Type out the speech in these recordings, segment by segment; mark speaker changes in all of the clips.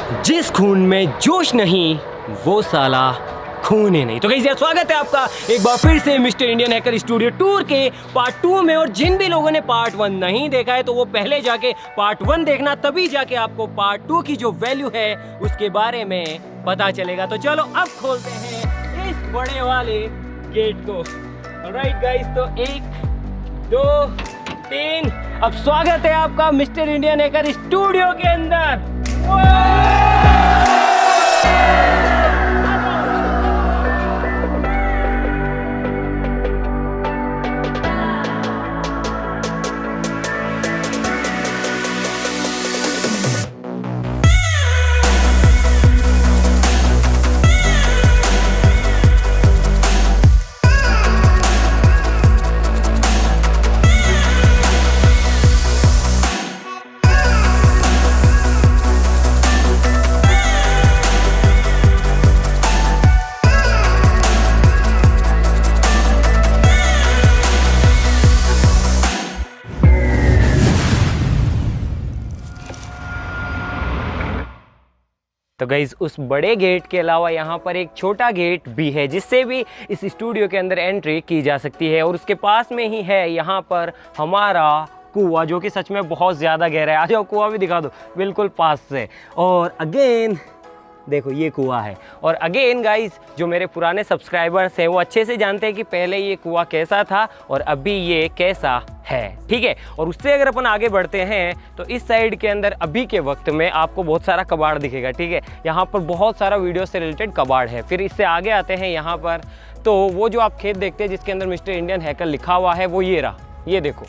Speaker 1: जिस खून में जोश नहीं वो साला खून ही नहीं। तो गाइस स्वागत है आपका एक बार फिर से mister Indian hacker studio tour के पार्ट 2 में। और जिन भी लोगों ने पार्ट 1 नहीं देखा है तो वो पहले जाके पार्ट 1 देखना, तभी जाके आपको पार्ट 2 की जो वैल्यू है उसके बारे में पता चलेगा। तो चलो अब खोलते हैं इस बड़े वाले गेट को। ऑलराइट गाइस, तो 1 2 3 अब स्वागत है आपका मिस्टर इंडियन हैकर स्टूडियो के अंदर। तो गाइज उस बड़े गेट के अलावा यहाँ पर एक छोटा गेट भी है जिससे भी इस स्टूडियो के अंदर एंट्री की जा सकती है। और उसके पास में ही है यहाँ पर हमारा कुआं, जो कि सच में बहुत ज़्यादा गहरा है। आ जाओ कुआं भी दिखा दो बिल्कुल पास से। और अगेन देखो ये कुआं है। और अगेन गाइस जो मेरे पुराने सब्सक्राइबर्स हैं वो अच्छे से जानते हैं कि पहले ये कुआं कैसा था और अभी ये कैसा है, ठीक है। और उससे अगर अपन आगे बढ़ते हैं तो इस साइड के अंदर अभी के वक्त में आपको बहुत सारा कबाड़ दिखेगा, ठीक है। यहाँ पर बहुत सारा वीडियो से रिलेटेड कबाड़ है। फिर इससे आगे आते हैं यहाँ पर, तो वो जो आप खेत देखते हैं जिसके अंदर मिस्टर इंडियन हैकर लिखा हुआ है वो ये रहा, ये देखो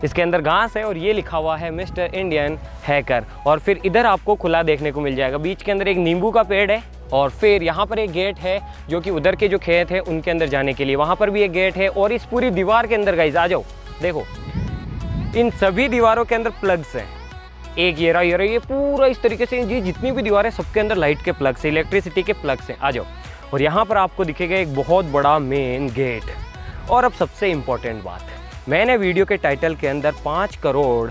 Speaker 1: इसके अंदर घास है और ये लिखा हुआ है मिस्टर इंडियन हैकर। और फिर इधर आपको खुला देखने को मिल जाएगा। बीच के अंदर एक नींबू का पेड़ है और फिर यहाँ पर एक गेट है जो कि उधर के जो खेत है उनके अंदर जाने के लिए, वहाँ पर भी एक गेट है। और इस पूरी दीवार के अंदर गाइस आ जाओ, देखो इन सभी दीवारों के अंदर प्लग्स हैं। एक ये रहा, ये पूरा इस तरीके से ये जितनी भी दीवारें सबके अंदर लाइट के प्लग्स है, इलेक्ट्रिसिटी के प्लग्स हैं। आ जाओ। और यहाँ पर आपको दिखेगा एक बहुत बड़ा मेन गेट। और अब सबसे इम्पोर्टेंट बात, मैंने वीडियो के टाइटल के अंदर 5 करोड़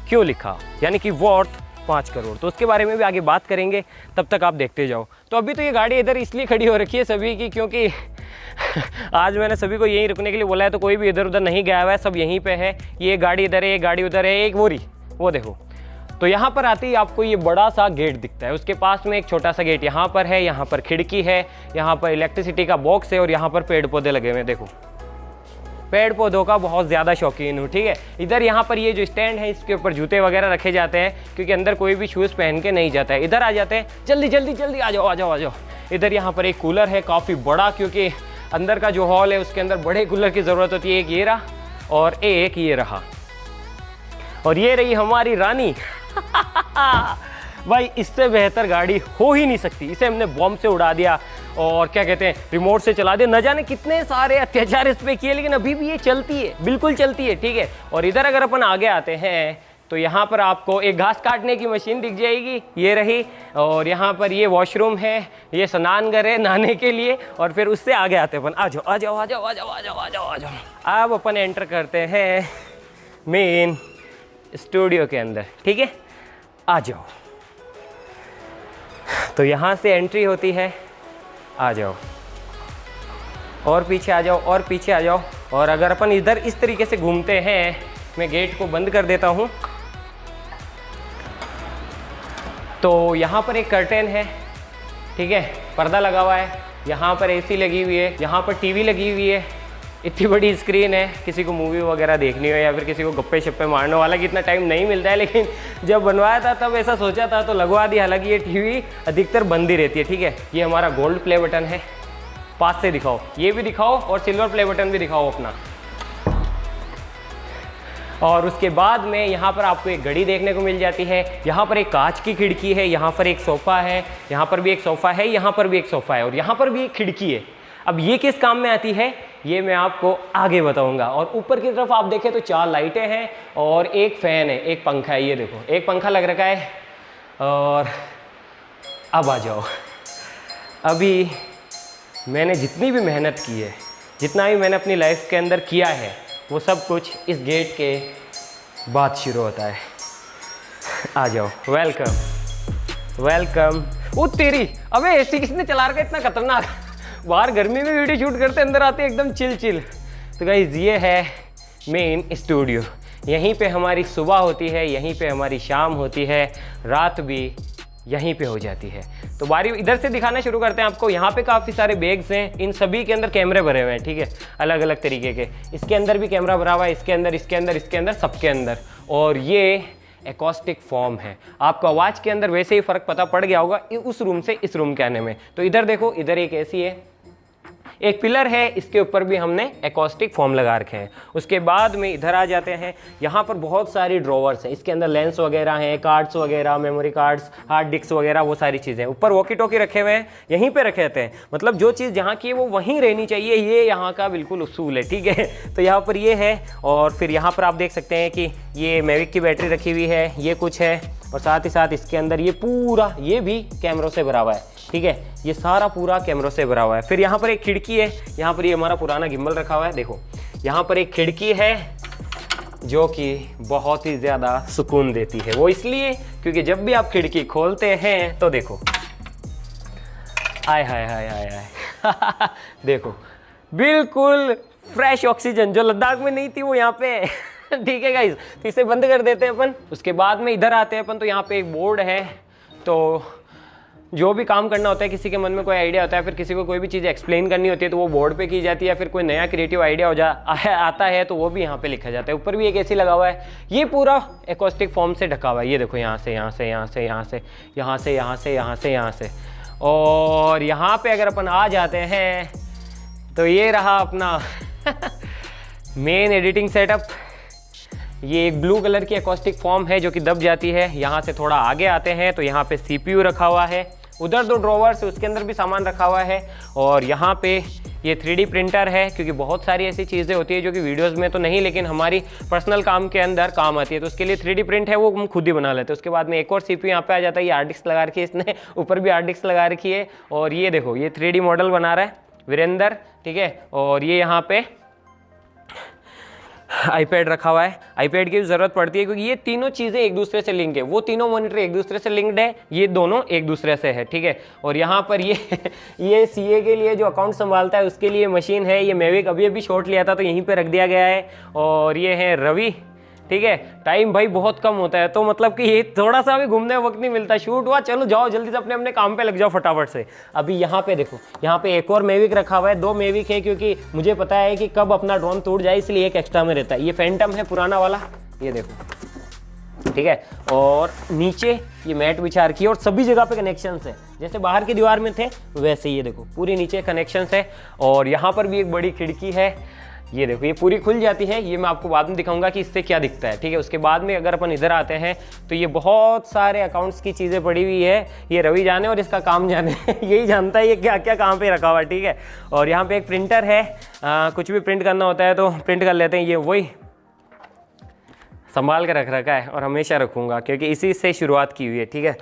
Speaker 1: क्यों लिखा, यानी कि वर्थ 5 करोड़, तो उसके बारे में भी आगे बात करेंगे। तब तक आप देखते जाओ। तो अभी तो ये गाड़ी इधर इसलिए खड़ी हो रखी है सभी की, क्योंकि आज मैंने सभी को यहीं रुकने के लिए बोला है, तो कोई भी इधर उधर नहीं गया हुआ है, सब यहीं पे है। ये गाड़ी इधर है, एक गाड़ी उधर है, एक वो देखो। तो यहाँ पर आते ही आपको ये बड़ा सा गेट दिखता है। उसके पास में एक छोटा सा गेट यहाँ पर है, यहाँ पर खिड़की है, यहाँ पर इलेक्ट्रिसिटी का बॉक्स है और यहाँ पर पेड़ पौधे लगे हुए हैं। देखो पेड़ पौधों का बहुत ज़्यादा शौकीन हूँ, ठीक है। इधर यहाँ पर ये जो स्टैंड है इसके ऊपर जूते वगैरह रखे जाते हैं, क्योंकि अंदर कोई भी शूज़ पहन के नहीं जाता है। इधर आ जाते हैं, जल्दी जल्दी जल्दी आ जाओ। इधर यहाँ पर एक कूलर है काफ़ी बड़ा, क्योंकि अंदर का जो हॉल है उसके अंदर बड़े कूलर की ज़रूरत होती है। एक ये रहा और एक ये रहा। और ये रही हमारी रानी भाई इससे बेहतर गाड़ी हो ही नहीं सकती। इसे हमने बॉम्ब से उड़ा दिया और क्या कहते हैं रिमोट से चला दिया। न जाने कितने सारे अत्याचार इस पर किए, लेकिन अभी भी ये चलती है, बिल्कुल चलती है, ठीक है। और इधर अगर अपन आगे आते हैं तो यहाँ पर आपको एक घास काटने की मशीन दिख जाएगी, ये रही। और यहाँ पर ये वॉशरूम है, ये स्नान घर है नहाने के लिए। और फिर उससे आगे आते हैं अपन, आ जाओ। अब अपन एंटर करते हैं मेन स्टूडियो के अंदर, ठीक है। आ जाओ। तो यहाँ से एंट्री होती है, आ जाओ और पीछे आ जाओ और पीछे आ जाओ। और अगर अपन इधर इस तरीके से घूमते हैं, मैं गेट को बंद कर देता हूँ, तो यहाँ पर एक कर्टेन है, ठीक है, पर्दा लगा हुआ है। यहाँ पर एसी लगी हुई है, यहाँ पर टीवी लगी हुई है। इतनी बड़ी स्क्रीन है, किसी को मूवी वगैरह देखनी हो या फिर किसी को गप्पे शप्पे मारने वाला कि इतना टाइम नहीं मिलता है, लेकिन जब बनवाया था तब ऐसा सोचा था तो लगवा दी। हालांकि ये टीवी अधिकतर बंद ही रहती है, ठीक है। ये हमारा गोल्ड प्ले बटन है, पास से दिखाओ, ये भी दिखाओ और सिल्वर प्ले बटन भी दिखाओ अपना। और उसके बाद में यहाँ पर आपको एक घड़ी देखने को मिल जाती है। यहाँ पर एक कांच की खिड़की है, यहाँ पर एक सोफ़ा है, यहाँ पर भी एक सोफ़ा है, यहाँ पर भी एक सोफ़ा है और यहाँ पर भी एक खिड़की है। अब ये किस काम में आती है ये मैं आपको आगे बताऊंगा। और ऊपर की तरफ आप देखें तो 4 लाइटें हैं और एक फ़ैन है, एक पंखा है। ये देखो एक पंखा लग रखा है। और अब आ जाओ, अभी मैंने जितनी भी मेहनत की है, जितना भी मैंने अपनी लाइफ के अंदर किया है, वो सब कुछ इस गेट के बाद शुरू होता है। आ जाओ, वेलकम। वेलकम। ओ तेरी, अबे एसी किसने चला रखा है इतना खतरनाक? बाहर गर्मी में वीडियो शूट करते, अंदर आते एकदम चिल चिल। तो गाइस ये है मेन स्टूडियो। यहीं पे हमारी सुबह होती है, यहीं पे हमारी शाम होती है, रात भी यहीं पे हो जाती है। तो बारी इधर से दिखाना शुरू करते हैं आपको। यहाँ पे काफ़ी सारे बैग्स हैं, इन सभी के अंदर कैमरे भरे हुए हैं, ठीक है, अलग अलग तरीके के। इसके अंदर भी कैमरा भरा हुआ है, इसके अंदर, इसके अंदर, इसके अंदर, सबके अंदर। और ये एकॉस्टिक फॉर्म है। आपको आवाज़ के अंदर वैसे ही फ़र्क पता पड़ गया होगा उस रूम से इस रूम के आने में। तो इधर देखो, इधर एक एसी है, एक पिलर है, इसके ऊपर भी हमने एकॉस्टिक फॉर्म लगा रखे हैं। उसके बाद में इधर आ जाते हैं, यहाँ पर बहुत सारी ड्रॉवर्स हैं, इसके अंदर लेंस वगैरह हैं, कार्ड्स वगैरह, मेमोरी कार्ड्स, हार्ड डिस्क वगैरह, वो सारी चीज़ें। ऊपर वॉकी टॉकी रखे हुए हैं, यहीं पे रखे रहते हैं, मतलब जो चीज़ जहाँ की है वो वहीं रहनी चाहिए, ये यहाँ का बिल्कुल उसूल है, ठीक है। तो यहाँ पर ये है, और फिर यहाँ पर आप देख सकते हैं कि ये मैविक की बैटरी रखी हुई है, ये कुछ है, और साथ ही साथ इसके अंदर ये पूरा, ये भी कैमरों से भरा हुआ है, ठीक है, ये सारा पूरा कैमरों से भरा हुआ है। फिर यहाँ पर एक खिड़की है, यहाँ पर ये हमारा पुराना गिम्बल रखा हुआ है, देखो यहाँ पर एक खिड़की है जो कि बहुत ही ज़्यादा सुकून देती है। वो इसलिए क्योंकि जब भी आप खिड़की खोलते हैं तो देखो, आय हाय हाय हाय हाय देखो बिल्कुल फ्रेश ऑक्सीजन जो लद्दाख में नहीं थी वो यहाँ पे ठीक है गाइस। तो इसे बंद कर देते हैं अपन। उसके बाद में इधर आते हैं अपन, तो यहाँ पे एक बोर्ड है। तो जो भी काम करना होता है, किसी के मन में कोई आइडिया होता है, फिर किसी को कोई भी चीज़ एक्सप्लेन करनी होती है तो वो बोर्ड पे की जाती है, या फिर कोई नया क्रिएटिव आइडिया आता है तो वो भी यहाँ पे लिखा जाता है। ऊपर भी एक एसी लगा हुआ है, ये पूरा एकॉस्टिक फॉर्म से ढका हुआ है। ये देखो यहाँ से, यहाँ से, यहाँ से, यहाँ से, यहाँ से, यहाँ से, यहाँ से, यहाँ से। और यहाँ पे अगर अपन आ जाते हैं तो ये रहा अपना मेन एडिटिंग सेटअप। ये एक ब्लू कलर की एकॉस्टिक फॉर्म है जो कि दब जाती है। यहाँ से थोड़ा आगे आते हैं तो यहाँ पे CPU रखा हुआ है, उधर 2 ड्रॉवर्स है, उसके अंदर भी सामान रखा हुआ है। और यहाँ पे ये 3D प्रिंटर है, क्योंकि बहुत सारी ऐसी चीज़ें होती है जो कि वीडियोस में तो नहीं, लेकिन हमारी पर्सनल काम के अंदर काम आती है, तो उसके लिए 3D प्रिंट है, वो हम खुद ही बना लेते हैं। उसके बाद में एक और CPU यहाँ पे आ जाता है, ये हार्ड डिस्क लगा रखी है इसने, ऊपर भी हार्ड डिस्क लगा रखी है। और ये देखो, ये 3D मॉडल बना रहा है वीरेंद्र, ठीक है। और ये यहाँ पे आईपैड रखा हुआ है। आईपैड की ज़रूरत पड़ती है क्योंकि ये तीनों चीज़ें एक दूसरे से लिंक है, वो तीनों मॉनिटर एक दूसरे से लिंक्ड है, ये दोनों एक दूसरे से है, ठीक है। और यहाँ पर ये सीए के लिए जो अकाउंट संभालता है उसके लिए मशीन है, ये मैविक अभी अभी शॉट लिया था तो यहीं पे रख दिया गया है। और ये है रवि, ठीक है। टाइम भाई बहुत कम होता है, तो मतलब कि ये थोड़ा सा भी घूमने का वक्त नहीं मिलता। शूट हुआ, चलो जाओ जल्दी से अपने अपने काम पे लग जाओ फटाफट से। अभी यहाँ पे देखो, यहाँ पे एक और मैविक रखा हुआ है, 2 मैविक है, क्योंकि मुझे पता है कि कब अपना ड्रोन टूट जाए, इसलिए एक एक्स्ट्रा में रहता है। ये फैंटम है पुराना वाला, ये देखो, ठीक है। और नीचे ये मैट बिछा रखी है और सभी जगह पे कनेक्शंस है, जैसे बाहर की दीवार में थे वैसे ये देखो पूरी नीचे कनेक्शंस है। और यहाँ पर भी एक बड़ी खिड़की है, ये देखो, ये पूरी खुल जाती है। ये मैं आपको बाद में दिखाऊंगा कि इससे क्या दिखता है, ठीक है। उसके बाद में अगर अपन इधर आते हैं तो ये बहुत सारे अकाउंट्स की चीज़ें पड़ी हुई है, ये रवि जाने और इसका काम जाने यही जानता है ये क्या क्या कहाँ पे रखा हुआ है, ठीक है। और यहाँ पे एक प्रिंटर है, कुछ भी प्रिंट करना होता है तो प्रिंट कर लेते हैं। ये वही संभाल कर रख रखा है और हमेशा रखूँगा क्योंकि इसी से शुरुआत की हुई है, ठीक है।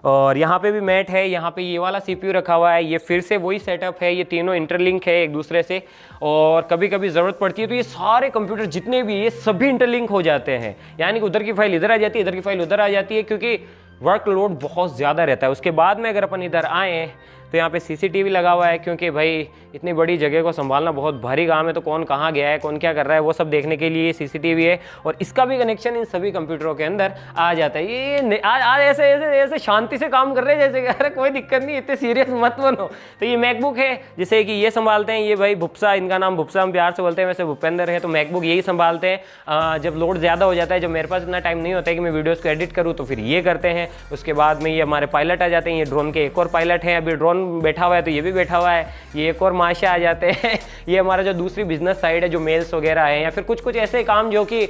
Speaker 1: और यहाँ पे भी मैट है, यहाँ पे ये वाला CPU रखा हुआ है, ये फिर से वही सेटअप है, ये तीनों इंटरलिंक है एक दूसरे से। और कभी कभी ज़रूरत पड़ती है तो ये सारे कंप्यूटर जितने भी ये सभी इंटरलिंक हो जाते हैं, यानी कि उधर की फाइल इधर आ जाती है, इधर की फाइल उधर आ जाती है, क्योंकि वर्कलोड बहुत ज़्यादा रहता है। उसके बाद में अगर अपन इधर आएँ तो यहाँ पे CCTV लगा हुआ है, क्योंकि भाई इतनी बड़ी जगह को संभालना बहुत भारी काम है, तो कौन कहाँ गया है, कौन क्या कर रहा है, वो सब देखने के लिए CCTV है। और इसका भी कनेक्शन इन सभी कंप्यूटरों के अंदर आ जाता है। ये आज ऐसे ऐसे ऐसे शांति से काम कर रहे हैं जैसे अरे कोई दिक्कत नहीं, इतने सीरियस मत बनो। तो ये मैकबुक है, जैसे कि ये संभालते हैं, ये भाई भुप्सा, इनका नाम भुप्सा हम प्यार से बोलते हैं, वैसे भूपेंद्र है, तो मैकबुक यही संभालते हैं। जब लोड ज़्यादा हो जाता है, जब मेरे पास इतना टाइम नहीं होता है कि मैं वीडियोज़ को एडिट करूँ, तो फिर ये करते हैं। उसके बाद में ये हमारे पायलट आ जाते हैं, ये ड्रोन के एक और पायलट हैं, अभी ड्रोन बैठा हुआ है तो ये भी बैठा हुआ है, ये एक और माशा आ जाते हैं। ये हमारा जो दूसरी बिजनेस साइड है, जो मेल्स वगैरह है, या फिर कुछ कुछ ऐसे काम जो कि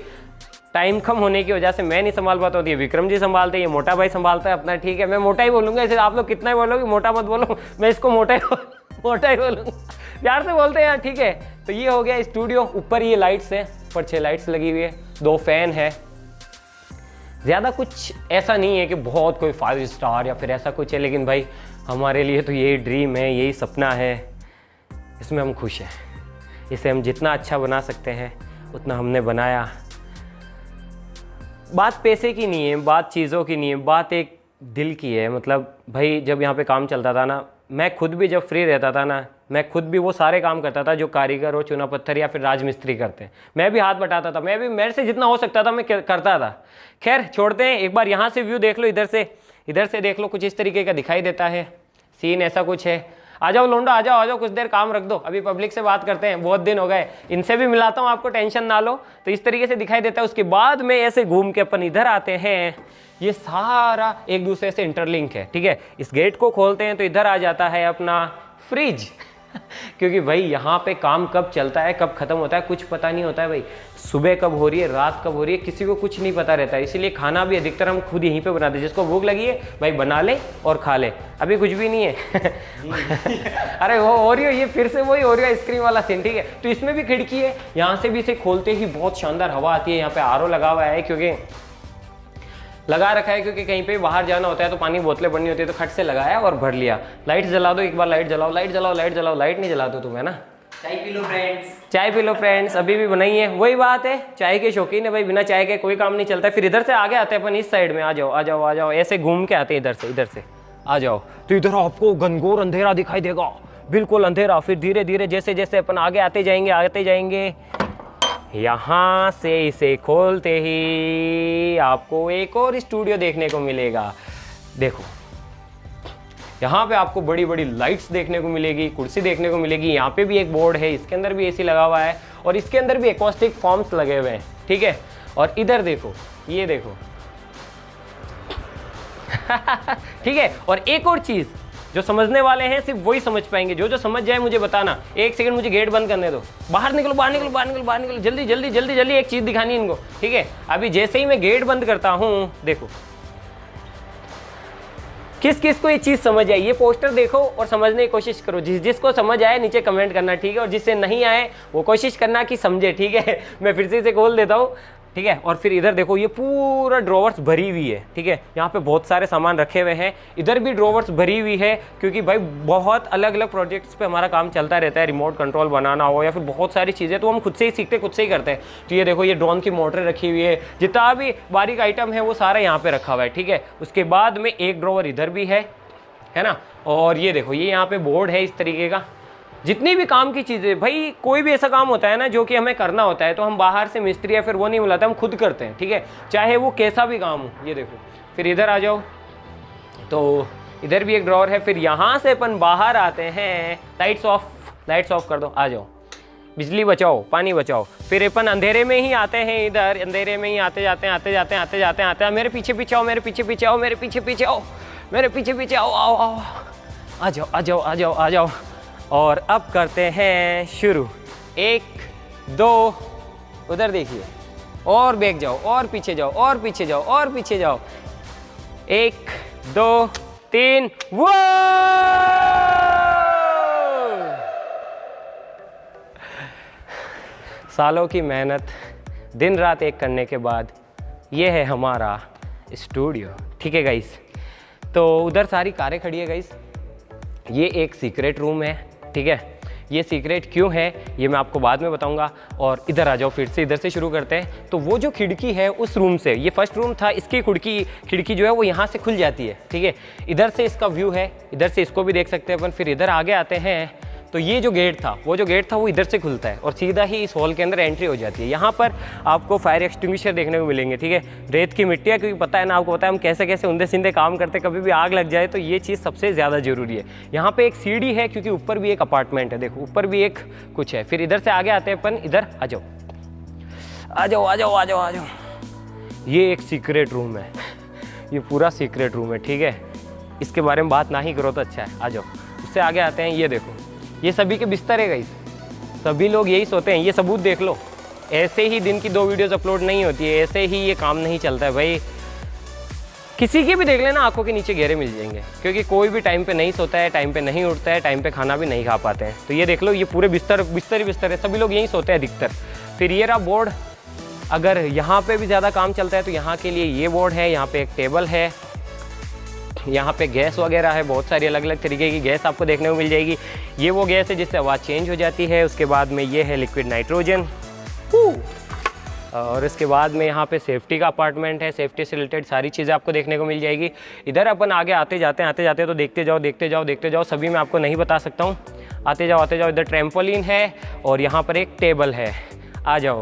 Speaker 1: टाइम कम होने की वजह से मैं नहीं संभाल पाता हूँ, ये विक्रम जी संभालते हैं, ये मोटा भाई संभालता है अपना, ठीक है। मैं मोटा ही बोलूँगा, ऐसे आप लोग कितना ही बोलोगे, मोटा मत बोलो, मैं इसको मोटा ही बोलूँगा, प्यार से बोलते हैं यार, ठीक है। तो ये हो गया स्टूडियो। ऊपर ये लाइट्स है, ऊपर 6 लाइट्स लगी हुई है, 2 फैन है। ज़्यादा कुछ ऐसा नहीं है कि बहुत कोई 5 स्टार या फिर ऐसा कुछ है, लेकिन भाई हमारे लिए तो यही ड्रीम है, यही सपना है, इसमें हम खुश हैं। इसे हम जितना अच्छा बना सकते हैं उतना हमने बनाया। बात पैसे की नहीं है, बात चीज़ों की नहीं है, बात एक दिल की है। मतलब भाई जब यहाँ पे काम चलता था ना, मैं खुद भी जब फ्री रहता था ना, मैं खुद भी वो सारे काम करता था जो कारीगर और चूना पत्थर या फिर राजमिस्त्री करते हैं। मैं भी हाथ बटाता था, मैं भी, मेरे से जितना हो सकता था मैं करता था। खैर छोड़ते हैं, एक बार यहाँ से व्यू देख लो, इधर से देख लो, कुछ इस तरीके का दिखाई देता है सीन, ऐसा कुछ है। आ जाओ लोंडो, आ जाओ, कुछ देर काम रख दो, अभी पब्लिक से बात करते हैं, बहुत दिन हो गए, इनसे भी मिलाता हूँ आपको, टेंशन ना लो। तो इस तरीके से दिखाई देता है। उसके बाद में ऐसे घूम के अपन इधर आते हैं, ये सारा एक दूसरे से इंटरलिंक है, ठीक है। इस गेट को खोलते हैं तो इधर आ जाता है अपना फ्रिज क्योंकि भाई यहाँ पे काम कब चलता है कब खत्म होता है कुछ पता नहीं होता है भाई। सुबह कब हो रही है, रात कब हो रही है, किसी को कुछ नहीं पता रहता है। इसीलिए खाना भी अधिकतर हम खुद यहीं पे बनाते हैं। जिसको भूख लगी है भाई बना ले और खा ले। अभी कुछ भी नहीं है अरे वो ओरियो, ये फिर से वही ओरियो आइसक्रीम वाला सीन, ठीक है। तो इसमें भी खिड़की है, यहाँ से भी इसे खोलते ही बहुत शानदार हवा आती है। यहाँ पे आरओ लगा हुआ है, क्योंकि लगा रखा है, क्योंकि कहीं पे बाहर जाना होता है तो पानी बोतलें भरनी होती है, तो खट से लगाया और भर लिया। लाइट जला दो एक बार, लाइट जलाओ, लाइट जलाओ, लाइट जलाओ, लाइट नहीं जलाते तुम, है ना।
Speaker 2: चाय पी लो फ्रेंड्स,
Speaker 1: चाय पी लो फ्रेंड्स, अभी भी बनाई है। वही बात है, चाय के शौकीन है भाई, बिना चाय के कोई काम नहीं चलता। फिर इधर से आगे आते हैं अपन, इस साइड में आ जाओ, आ जाओ, आ जाओ, ऐसे घूम के आते हैं इधर से आ जाओ। तो इधर आपको घनघोर अंधेरा दिखाई देगा, बिल्कुल अंधेरा। फिर धीरे धीरे जैसे जैसे अपन आगे आते जाएंगे, यहाँ से इसे खोलते ही आपको एक और स्टूडियो देखने को मिलेगा। देखो यहाँ पे आपको बड़ी बड़ी लाइट्स देखने को मिलेगी, कुर्सी देखने को मिलेगी। यहाँ पे भी एक बोर्ड है, इसके अंदर भी एसी लगा हुआ है और इसके अंदर भी एकॉस्टिक फॉर्म्स लगे हुए हैं, ठीक है। और इधर देखो, ये देखो ठीक है। और एक और चीज़, जो समझने वाले हैं सिर्फ वही समझ पाएंगे, जो समझ जाए मुझे बताना। एक सेकंड मुझे गेट बंद करने दो, बाहर निकलो, बाहर निकलो, बाहर निकलो, बाहर निकलो, जल्दी जल्दी जल्दी जल्दी, एक चीज़ दिखानी इनको, ठीक है। अभी जैसे ही मैं गेट बंद करता हूँ, देखो किस किस को ये चीज़ समझ आई, ये पोस्टर देखो और समझने की कोशिश करो। जिसको समझ आए नीचे कमेंट करना, ठीक है। और जिससे नहीं आए वो कोशिश करना कि समझे, ठीक है। मैं फिर से इसे खोल देता हूँ, ठीक है। और फिर इधर देखो, ये पूरा ड्रॉवर्स भरी हुई है, ठीक है। यहाँ पे बहुत सारे सामान रखे हुए हैं, इधर भी ड्रॉवर्स भरी हुई है, क्योंकि भाई बहुत अलग अलग प्रोजेक्ट्स पे हमारा काम चलता रहता है। रिमोट कंट्रोल बनाना हो या फिर बहुत सारी चीज़ें, तो हम खुद से ही सीखते, खुद से ही करते हैं। तो ये देखो, ये ड्रोन की मोटरें रखी हुई है, जितना भी बारीक आइटम है वो सारा यहाँ पे रखा हुआ है, ठीक है। उसके बाद में एक ड्रॉवर इधर भी है ना। और ये देखो, ये यहाँ पे बोर्ड है इस तरीके का। जितनी भी काम की चीज़ें, भाई कोई भी ऐसा काम होता है ना जो कि हमें करना होता है, तो हम बाहर से मिस्त्री या फिर वो नहीं बुलाते, हम खुद करते हैं, ठीक है। चाहे वो कैसा भी काम हो। ये देखो, फिर इधर आ जाओ, तो इधर भी एक ड्रॉवर है। फिर यहाँ से अपन बाहर आते हैं, लाइट्स ऑफ कर दो, आ जाओ, बिजली बचाओ, पानी बचाओ। फिर अपन अंधेरे में ही आते हैं, इधर अंधेरे में ही आते जाते हैं। मेरे पीछे पीछे आओ, मेरे पीछे पीछे आओ, मेरे पीछे पीछे आओ, मेरे पीछे पीछे आओ, आओ आओ, आ जाओ, आ जाओ, आ जाओ, आ जाओ। और अब करते हैं शुरू। 1 2, उधर देखिए, और बैक जाओ, और पीछे जाओ, और पीछे जाओ, और पीछे जाओ। 1 2 3, वो सालों की मेहनत दिन रात एक करने के बाद ये है हमारा स्टूडियो, ठीक है गाइस। तो उधर सारी कारें खड़ी है गाइस। ये एक सीक्रेट रूम है, ठीक है। ये सीक्रेट क्यों है ये मैं आपको बाद में बताऊंगा। और इधर आ जाओ, फिर से इधर से शुरू करते हैं। तो वो जो खिड़की है उस रूम से, ये फर्स्ट रूम था, इसकी खिड़की जो है वो यहाँ से खुल जाती है, ठीक है। इधर से इसका व्यू है, इधर से इसको भी देख सकते हैं अपन। फिर इधर आगे आते हैं, तो ये जो गेट था वो इधर से खुलता है और सीधा ही इस हॉल के अंदर एंट्री हो जाती है। यहाँ पर आपको फायर एक्सटिंग्विशर देखने को मिलेंगे, ठीक है। रेत की मिट्टी है, क्योंकि पता है ना, आपको पता है हम कैसे कैसे उंधे सीधे काम करते, कभी भी आग लग जाए तो ये चीज़ सबसे ज़्यादा ज़रूरी है। यहाँ पे एक सीढ़ी है, क्योंकि ऊपर भी एक अपार्टमेंट है, देखो ऊपर भी एक कुछ है। फिर इधर से आगे आते हैं अपन, इधर आ जाओ, आ जाओ, आ जाओ, आ जाओ, आ जाओ। ये एक सीक्रेट रूम है, ये पूरा सीक्रेट रूम है, ठीक है। इसके बारे में बात ना ही करो तो अच्छा है, आ जाओ। उससे आगे आते हैं, ये देखो, ये सभी के बिस्तर है गाइस, सभी लोग यही सोते हैं। ये सबूत देख लो, ऐसे ही दिन की 2 वीडियोस अपलोड नहीं होती है, ऐसे ही ये काम नहीं चलता है भाई। किसी की भी देख लेना, आंखों के नीचे घेरे मिल जाएंगे, क्योंकि कोई भी टाइम पे नहीं सोता है, टाइम पे नहीं उठता है, टाइम पे खाना भी नहीं खा पाते हैं। तो ये देख लो, ये पूरे बिस्तर है, सभी लोग यहीं सोते हैं अधिकतर। फिर ये रहा बोर्ड, अगर यहाँ पे भी ज़्यादा काम चलता है तो यहाँ के लिए ये बोर्ड है। यहाँ पे एक टेबल है, यहाँ पे गैस वगैरह है, बहुत सारी अलग अलग तरीके की गैस आपको देखने को मिल जाएगी। ये वो गैस है जिससे आवाज़ चेंज हो जाती है। उसके बाद में ये है लिक्विड नाइट्रोजन। और इसके बाद में यहाँ पे सेफ्टी का अपार्टमेंट है, सेफ्टी से रिलेटेड सारी चीज़ें आपको देखने को मिल जाएगी। इधर अपन आगे आते जाते हैं तो देखते जाओ, सभी मैं आपको नहीं बता सकता हूँ। आते जाओ, इधर ट्रैम्पोलिन है और यहाँ पर एक टेबल है, आ जाओ।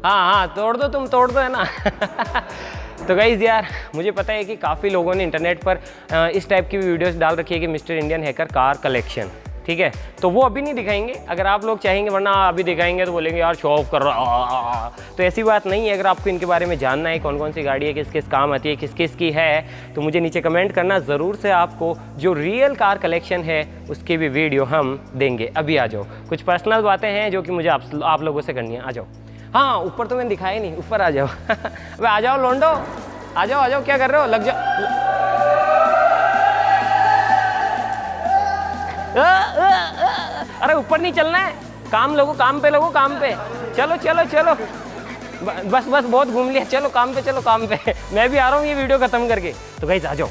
Speaker 1: हाँ तोड़ दो है ना। तो गाइज़ यार, मुझे पता है कि काफ़ी लोगों ने इंटरनेट पर इस टाइप की वीडियोस डाल रखी है कि mister Indian hacker car collection, ठीक है। तो वो अभी नहीं दिखाएंगे, अगर आप लोग चाहेंगे, वरना अभी दिखाएंगे तो बोलेंगे यार शो ऑफ कर रहा। तो ऐसी बात नहीं है। अगर आपको इनके बारे में जानना है, कौन कौन सी गाड़ी है, किस किस काम आती है, किस किस की है, तो मुझे नीचे कमेंट करना ज़रूर से। आपको जो रियल कार कलेक्शन है उसकी भी वीडियो हम देंगे। अभी आ जाओ, कुछ पर्सनल बातें हैं जो कि मुझे आप लोगों से करनी है। आ जाओ। हाँ, ऊपर तो मैंने दिखाया नहीं, ऊपर आ जाओ। अबे आ जाओ लोंडो, आ जाओ, क्या कर रहे हो, लग जाओ। अरे ऊपर नहीं चलना है, काम पे लोगो, काम पे। चलो, बस बहुत घूम लिया, चलो काम पे। मैं भी आ रहा हूँ ये वीडियो खत्म करके। तो गाइस आ जाओ।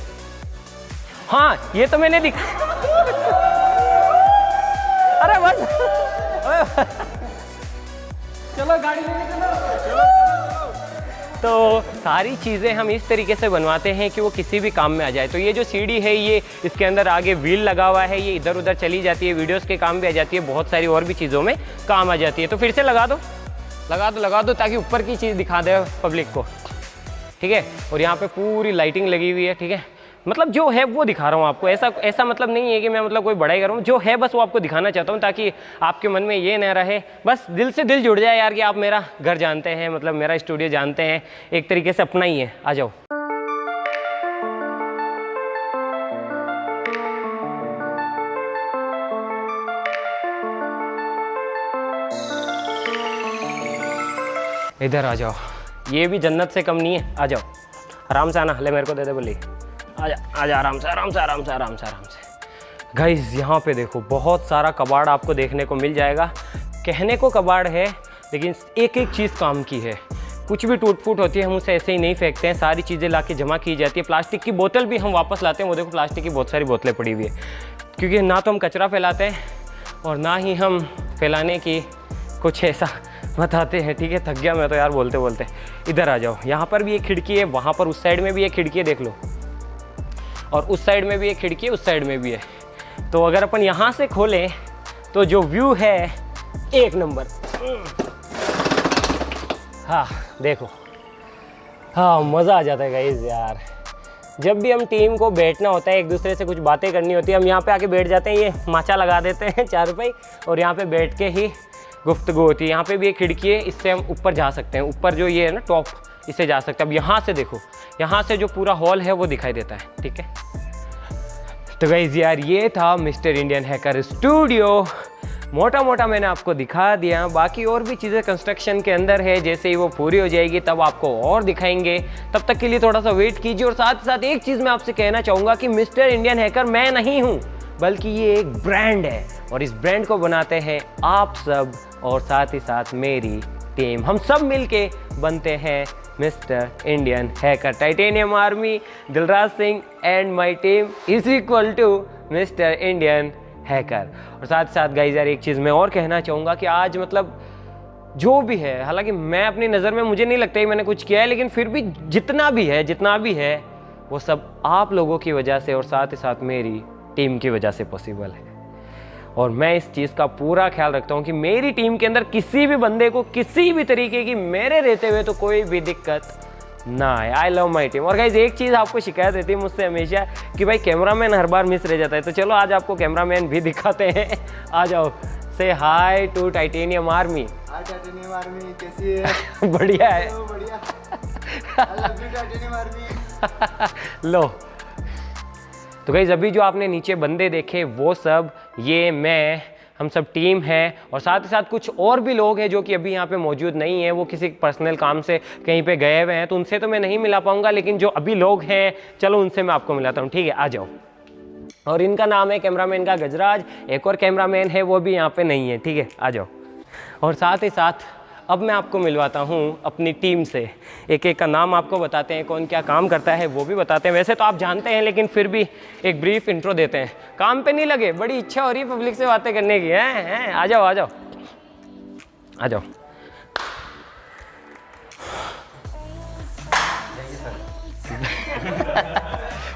Speaker 1: हाँ, ये तो मैंने अरे बस चलो गाड़ी लेके चलो। तो सारी चीज़ें हम इस तरीके से बनवाते हैं कि वो किसी भी काम में आ जाए। तो ये जो सीढ़ी है, ये इसके अंदर आगे व्हील लगा हुआ है, ये इधर उधर चली जाती है, वीडियोस के काम भी आ जाती है, बहुत सारी और भी चीज़ों में काम आ जाती है। तो फिर से लगा दो ताकि ऊपर की चीज़ दिखा दे पब्लिक को, ठीक है। और यहाँ पे पूरी लाइटिंग लगी हुई है, ठीक है। मतलब जो है वो दिखा रहा हूँ आपको, ऐसा मतलब नहीं है कि मैं मतलब कोई बड़ाई कर रहा हूँ, जो है बस वो आपको दिखाना चाहता हूँ, ताकि आपके मन में ये न रहे, बस दिल से दिल जुड़ जाए यार कि आप मेरा घर जानते हैं, मतलब मेरा स्टूडियो जानते हैं, एक तरीके से अपना ही है। आ जाओ। इधर आ जाओ, ये भी जन्नत से कम नहीं है। आ जाओ, आराम से आना, ले मेरे को दे दे बोली। आजा आराम से। गाइस यहाँ पे देखो, बहुत सारा कबाड़ आपको देखने को मिल जाएगा। कहने को कबाड़ है, लेकिन एक एक चीज़ काम की है। कुछ भी टूट फूट होती है हम उसे ऐसे ही नहीं फेंकते हैं, सारी चीज़ें लाके जमा की जाती है। प्लास्टिक की बोतल भी हम वापस लाते हैं। वो देखो, प्लास्टिक की बहुत सारी बोतलें पड़ी हुई है, क्योंकि ना तो हम कचरा फैलाते हैं और ना ही हम फैलाने की कुछ ऐसा बताते हैं, ठीक है। थक गया मैं तो यार बोलते। इधर आ जाओ, यहाँ पर भी एक खिड़की है, वहाँ पर उस साइड में भी एक खिड़की है, देख लो। और उस साइड में भी एक खिड़की है, उस साइड में भी है। तो अगर अपन यहाँ से खोलें तो जो व्यू है एक नंबर। हाँ देखो, हाँ मज़ा आ जाता है गाइस यार। जब भी हम टीम को बैठना होता है, एक दूसरे से कुछ बातें करनी होती है, हम यहाँ पे आके बैठ जाते हैं, ये माचा लगा देते हैं चारपाई, और यहाँ पे बैठ के ही गुफ्तगू होती है। यहाँ पे भी एक खिड़की है, इससे हम ऊपर जा सकते हैं। ऊपर जो ये है ना टॉप, इसे जा सकते हैं। अब यहाँ से देखो, यहाँ से जो पूरा हॉल है वो दिखाई देता है, ठीक है। तो गाइस यार, ये था मिस्टर इंडियन हैकर स्टूडियो। मोटा मैंने आपको दिखा दिया, बाकी और भी चीज़ें कंस्ट्रक्शन के अंदर है। जैसे ही वो पूरी हो जाएगी तब आपको और दिखाएंगे। तब तक के लिए थोड़ा सा वेट कीजिए। और साथ ही साथ एक चीज़ मैं आपसे कहना चाहूँगा कि मिस्टर इंडियन हैकर मैं नहीं हूँ, बल्कि ये एक ब्रांड है, और इस ब्रांड को बनाते हैं आप सब, और साथ ही साथ मेरी टीम। हम सब मिलके बनते हैं mister Indian hacker. Titanium army, Dilraj Singh and my team is equal to mister Indian hacker. और साथ साथ गाइस यार, एक चीज़ मैं और कहना चाहूँगा कि आज मतलब जो भी है, हालांकि मैं अपनी नज़र में मुझे नहीं लगता ही मैंने कुछ किया है, लेकिन फिर भी जितना भी है वो सब आप लोगों की वजह से और साथ ही साथ मेरी टीम की वजह से पॉसिबल है। और मैं इस चीज़ का पूरा ख्याल रखता हूँ कि मेरी टीम के अंदर किसी भी बंदे को किसी भी तरीके की मेरे रहते हुए तो कोई भी दिक्कत ना आए। I love my team. और गाइस एक चीज़ आपको शिकायत रहती है मुझसे हमेशा कि भाई कैमरामैन हर बार मिस रह जाता है, तो चलो आज आपको कैमरामैन भी दिखाते हैं। आ जाओ, से hi to titanium army.
Speaker 2: Hi titanium army, कैसी है?
Speaker 1: बढ़िया है।
Speaker 2: बढ़िया। I love you titanium army.
Speaker 1: लो, तो गाइस अभी जो आपने नीचे बंदे देखे वो सब ये मैं, हम सब टीम है। और साथ ही साथ कुछ और भी लोग हैं जो कि अभी यहाँ पे मौजूद नहीं है, वो किसी पर्सनल काम से कहीं पे गए हुए हैं, तो उनसे तो मैं नहीं मिला पाऊंगा, लेकिन जो अभी लोग हैं चलो उनसे मैं आपको मिलाता हूँ, ठीक है। आ जाओ। और इनका नाम है कैमरामैन का गजराज, एक और कैमरामैन है वो भी यहाँ पे नहीं है, ठीक है। आ जाओ। और साथ ही साथ अब मैं आपको मिलवाता हूँ अपनी टीम से। एक एक का नाम आपको बताते हैं, कौन क्या काम करता है वो भी बताते हैं। वैसे तो आप जानते हैं, लेकिन फिर भी एक ब्रीफ इंट्रो देते हैं। काम पे नहीं लगे, बड़ी इच्छा हो रही है पब्लिक से बातें करने की, हैं? आ जाओ आ जाओ आ जाओ।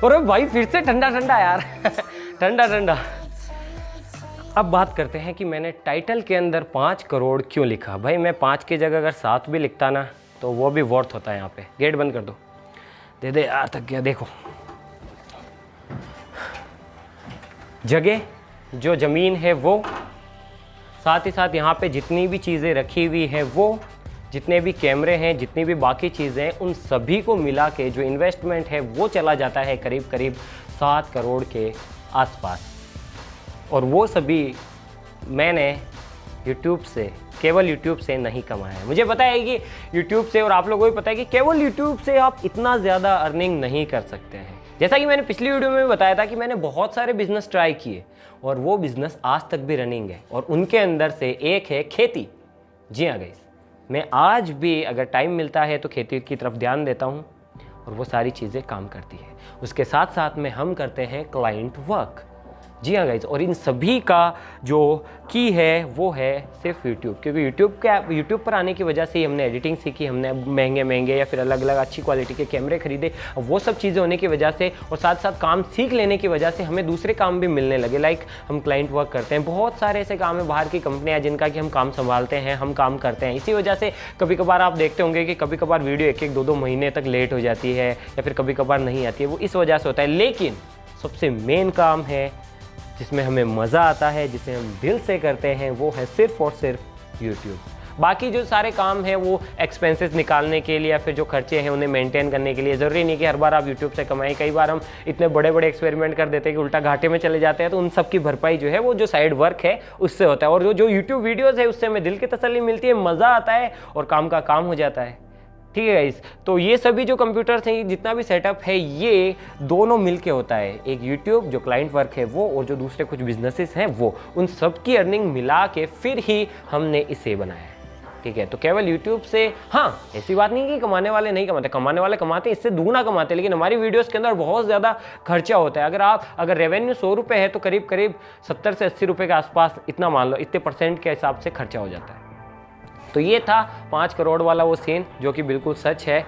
Speaker 1: और भाई फिर से ठंडा ठंडा यार ठंडा ठंडा। अब बात करते हैं कि मैंने टाइटल के अंदर 5 करोड़ क्यों लिखा। भाई मैं 5 की जगह अगर 7 भी लिखता ना तो वो भी वर्थ होता है। यहाँ पे गेट बंद कर दो, दे दे यार, थक गया। देखो जगह जो ज़मीन है वो, साथ ही साथ यहाँ पे जितनी भी चीज़ें रखी हुई हैं वो, जितने भी कैमरे हैं, जितनी भी बाकी चीज़ें हैं, उन सभी को मिला के जो इन्वेस्टमेंट है वो चला जाता है करीब करीब 7 करोड़ के आसपास। और वो सभी मैंने YouTube से, केवल YouTube से नहीं कमाया है। मुझे पता है कि YouTube से, और आप लोगों को भी पता है कि केवल YouTube से आप इतना ज़्यादा अर्निंग नहीं कर सकते हैं। जैसा कि मैंने पिछली वीडियो में भी बताया था कि मैंने बहुत सारे बिजनेस ट्राई किए और वो बिज़नेस आज तक भी रनिंग है, और उनके अंदर से एक है खेती। जी हाँ गाइस, मैं आज भी अगर टाइम मिलता है तो खेती की तरफ ध्यान देता हूँ और वो सारी चीज़ें काम करती है। उसके साथ साथ में हम करते हैं क्लाइंट वर्क। जी हाँ गाइज, और इन सभी का जो की है वो है सिर्फ यूट्यूब, क्योंकि यूट्यूब पर आने की वजह से ही हमने एडिटिंग सीखी, हमने महंगे महंगे या फिर अलग अलग अच्छी क्वालिटी के कैमरे खरीदे। वो सब चीज़ें होने की वजह से और साथ साथ काम सीख लेने की वजह से हमें दूसरे काम भी मिलने लगे। लाइक हम क्लाइंट वर्क करते हैं, बहुत सारे ऐसे काम है, बाहर की कंपनियाँ जिनका कि हम काम संभालते हैं, हम काम करते हैं। इसी वजह से कभी कभार आप देखते होंगे कि कभी कभार वीडियो 1-1, 2-2 महीने तक लेट हो जाती है या फिर कभी कभार नहीं आती है, वो इस वजह से होता है। लेकिन सबसे मेन काम है जिसमें हमें मज़ा आता है, जिसे हम दिल से करते हैं, वो है सिर्फ और सिर्फ YouTube। बाकी जो सारे काम हैं वो एक्सपेंसेस निकालने के लिए या फिर जो खर्चे हैं उन्हें मेंटेन करने के लिए। ज़रूरी नहीं कि हर बार आप YouTube से कमाएं। कई बार हम इतने बड़े बड़े एक्सपेरिमेंट कर देते हैं कि उल्टा घाटे में चले जाते हैं, तो उन सब की भरपाई जो है वो जो साइड वर्क है उससे होता है। और जो YouTube वीडियोज़ है उससे हमें दिल की तसल्ली मिलती है, मज़ा आता है और काम का काम हो जाता है। ठीक है गाइस, तो ये सभी जो कंप्यूटर्स हैं, जितना भी सेटअप है, ये दोनों मिलके होता है। एक यूट्यूब जो क्लाइंट वर्क है वो, और जो दूसरे कुछ बिजनेसेस हैं वो, उन सब की अर्निंग मिला के फिर ही हमने इसे बनाया है। ठीक है, तो केवल यूट्यूब से, हाँ ऐसी बात नहीं कि कमाने वाले नहीं कमाते, कमाने वाले कमाते, इससे दुगना कमाते, लेकिन हमारी वीडियोस के अंदर बहुत ज़्यादा खर्चा होता है। अगर रेवेन्यू 100 रुपये है तो करीब करीब 70 से 80 रुपये के आसपास, इतना मान लो, इतने % के हिसाब से खर्चा हो जाता है। तो ये था 5 करोड़ वाला वो सीन, जो कि बिल्कुल सच है।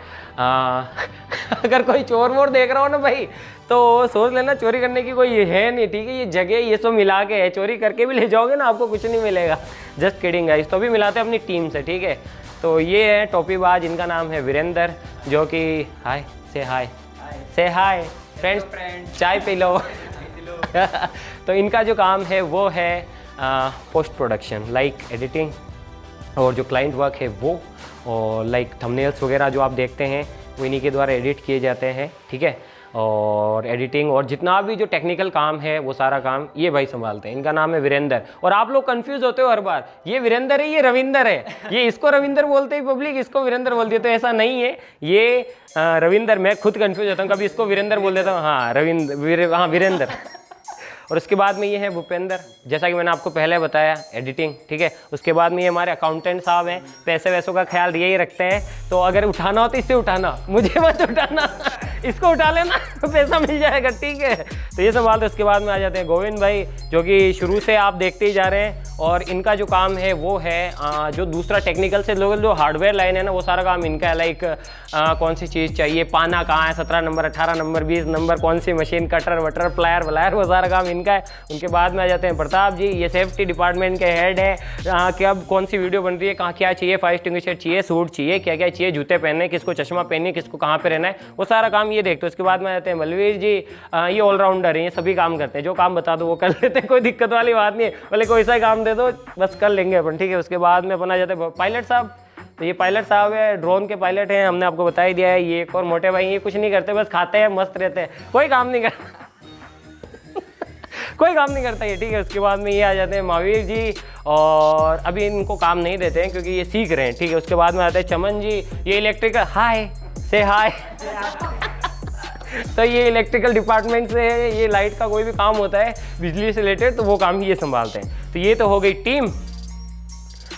Speaker 1: अगर कोई चोर वोर देख रहा हो ना भाई, तो सोच लेना चोरी करने की कोई ये है नहीं। ठीक है, ये जगह ये सब मिला के है, चोरी करके भी ले जाओगे ना आपको कुछ नहीं मिलेगा। Just kidding guys. तो अभी मिलाते हैं अपनी टीम से। ठीक है, तो ये है टोपीबाज, इनका नाम है वीरेंद्र, जो कि हाय से हाय फ्रेंड्स, चाय पी लो। तो इनका जो काम है वो है पोस्ट प्रोडक्शन, लाइक एडिटिंग, और जो क्लाइंट वर्क है वो, और लाइक थंबनेल्स वगैरह जो आप देखते हैं वो इन्हीं के द्वारा एडिट किए जाते हैं। ठीक है, और एडिटिंग और जितना भी जो टेक्निकल काम है वो सारा काम ये भाई संभालते हैं। इनका नाम है वीरेंद्र। और आप लोग कंफ्यूज होते हो हर बार, ये वीरेंद्र है, ये रविंदर है, ये इसको रविंदर बोलते हैं पब्लिक, इसको वीरेंद्र बोलती है। तो ऐसा नहीं है, ये रविंदर, मैं खुद कंफ्यूज होता हूँ, कभी इसको वीरेंद्र बोल देता हूँ। हाँ वीरेंद्र। और उसके बाद में ये है भूपेंद्र, जैसा कि मैंने आपको पहले बताया, एडिटिंग। ठीक है, उसके बाद में ये हमारे अकाउंटेंट साहब हैं, पैसे वैसों का ख्याल यही रखते हैं। तो अगर उठाना हो तो इससे उठाना, मुझे मत उठाना, इसको उठा लेना तो पैसा मिल जाएगा। ठीक है, तो ये सब बात है। उसके बाद में आ जाते हैं गोविंद भाई, जो कि शुरू से आप देखते ही जा रहे हैं, और इनका जो काम है वो है जो दूसरा टेक्निकल से लोग जो हार्डवेयर लाइन है ना, वो सारा काम इनका है। लाइक कौन सी चीज़ चाहिए, पाना कहाँ है, 17 नंबर, 18 नंबर, 20 नंबर, कौन सी मशीन, कटर वटर, प्लायर वलायर, वो सारा काम इनका है। उनके बाद में आ जाते हैं प्रताप जी, ये सेफ्टी डिपार्टमेंट के हेड है। क्या कौन सी वीडियो बन रही है, कहाँ क्या चाहिए, फायर एक्सटिंग्विशर चाहिए, सूट चाहिए, क्या क्या चाहिए, जूते पहनने, किसको चश्मा पहनने, किसको कहाँ पे रहना है, वो सारा काम ये देखते हो। उसके बाद में आ जाते हैं बलवीर जी, ये ऑलराउंडर है, ये सभी काम करते हैं, जो काम बता दो वो कर लेते हैं, कोई दिक्कत वाली बात नहीं है, भले कोई सा काम दे दो बस कर लेंगे अपन। ठीक है, उसके बाद में अपन आ जाते हैं पायलट साहब। तो ये पायलट साहब है, ड्रोन के पायलट हैं, हमने आपको बता ही दिया है। ये एक और मोटे भाई, ये कुछ नहीं करते, बस खाते हैं, मस्त रहते हैं, कोई काम नहीं करता कोई काम नहीं करता ये। ठीक है, उसके बाद में ये आ जाते हैं महावीर जी, और अभी इनको काम नहीं देते हैं क्योंकि ये सीख रहे हैं। ठीक है, उसके बाद में आते हैं चमन जी, ये इलेक्ट्रिकल, हाय से हाय तो ये इलेक्ट्रिकल डिपार्टमेंट से है, ये लाइट का कोई भी काम होता है बिजली से रिलेटेड, तो वो काम ही ये संभालते हैं। तो ये तो हो गई टीम।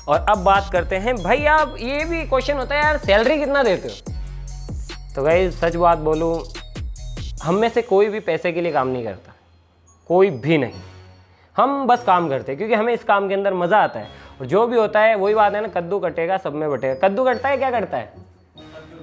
Speaker 1: और अब बात करते हैं भाई, आप ये भी क्वेश्चन होता है यार, सैलरी कितना देते हो? तो भाई सच बात बोलूँ, हम में से कोई भी पैसे के लिए काम नहीं करता, कोई भी नहीं। हम बस काम करते हैं क्योंकि हमें इस काम के अंदर मज़ा आता है। और जो भी होता है वही बात है ना, कद्दू कटेगा सब में बटेगा। कद्दू कटता है, क्या करता है?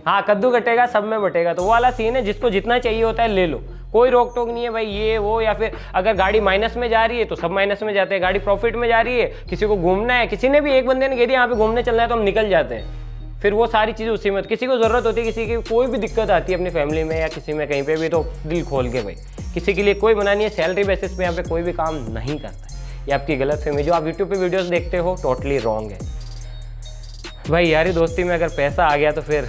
Speaker 1: हाँ कद्दू कटेगा सब में बटेगा, तो वो वाला सीन है, जिसको जितना चाहिए होता है ले लो, कोई रोक टोक नहीं है भाई ये वो। या फिर अगर गाड़ी माइनस में जा रही है तो सब माइनस में जाते हैं, गाड़ी प्रॉफिट में जा रही है, किसी को घूमना है, किसी ने भी एक बंदे ने कह दिया यहाँ पे घूमने चलना है तो हम निकल जाते हैं, फिर वो सारी चीज़ें उसी में। किसी को ज़रूरत होती है, किसी की कोई भी दिक्कत आती है अपनी फैमिली में या किसी में कहीं पे भी, तो दिल खोल के भाई, किसी के लिए कोई मना नहीं है। सैलरी बेसिस पे यहाँ पे कोई भी काम नहीं करता है, ये आपकी गलत फहमी। जो आप यूट्यूब पे वीडियोस देखते हो टोटली रॉन्ग है भाई। यारी दोस्ती में अगर पैसा आ गया तो फिर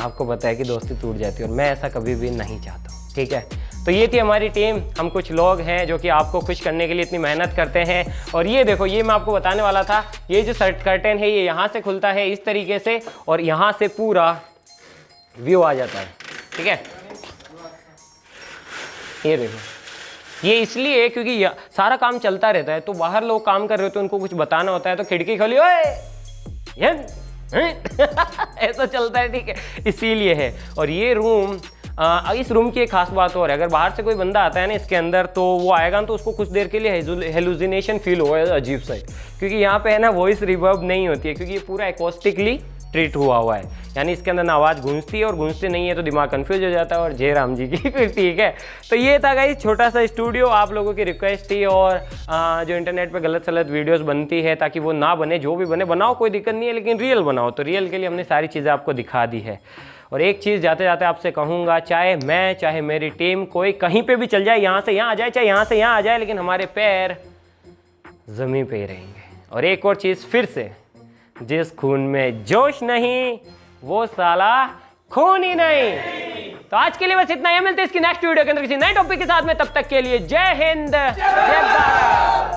Speaker 1: आपको पता है कि दोस्ती टूट जाती है, और मैं ऐसा कभी भी नहीं चाहता हूँ, ठीक है। तो ये थी हमारी टीम, हम कुछ लोग हैं जो कि आपको खुश करने के लिए इतनी मेहनत करते हैं। और ये देखो, ये मैं आपको बताने वाला था, ये जो शर्ट कर्टेन है ये यहाँ से खुलता है इस तरीके से, और यहाँ से पूरा व्यू आ जाता है, ठीक है। ये देखो, ये इसलिए क्योंकि सारा काम चलता रहता है, तो बाहर लोग काम कर रहे होते हैं, उनको कुछ बताना होता है, तो खिड़की खोली, ओए ऐसा चलता है, ठीक है, इसीलिए है। और ये रूम, इस रूम की एक खास बात और है, अगर बाहर से कोई बंदा आता है ना इसके अंदर, तो वो आएगा तो उसको कुछ देर के लिए हेलुसिनेशन फील होगा अजीब सा, क्योंकि यहाँ पे है ना वॉइस रिवर्ब नहीं होती है, क्योंकि ये पूरा एकॉस्टिकली ट्रीट हुआ है, यानी इसके अंदर ना आवाज़ गूंजती है, और गूंजती नहीं है तो दिमाग कंफ्यूज हो जाता है, और जय राम जी की फिर, ठीक है। तो ये था गाइस छोटा सा स्टूडियो, आप लोगों की रिक्वेस्ट थी, और जो इंटरनेट पे गलत सलत वीडियोस बनती है, ताकि वो ना बने, जो भी बने बनाओ, कोई दिक्कत नहीं है, लेकिन रियल बनाओ। तो रियल के लिए हमने सारी चीज़ें आपको दिखा दी है। और एक चीज़ जाते जाते आपसे कहूँगा, चाहे मैं चाहे मेरी टीम कोई कहीं पे भी चल जाए, यहाँ से यहाँ आ जाए, चाहे यहाँ से यहाँ आ जाए, लेकिन हमारे पैर ज़मीन पे ही रहेंगे। और एक और चीज़ फिर से, जिस खून में जोश नहीं वो साला खून ही नहीं। तो आज के लिए बस इतना ही, मिलते हैं इसकी नेक्स्ट वीडियो के अंदर किसी नए टॉपिक के साथ में, तब तक के लिए जय हिंद, जय भारत।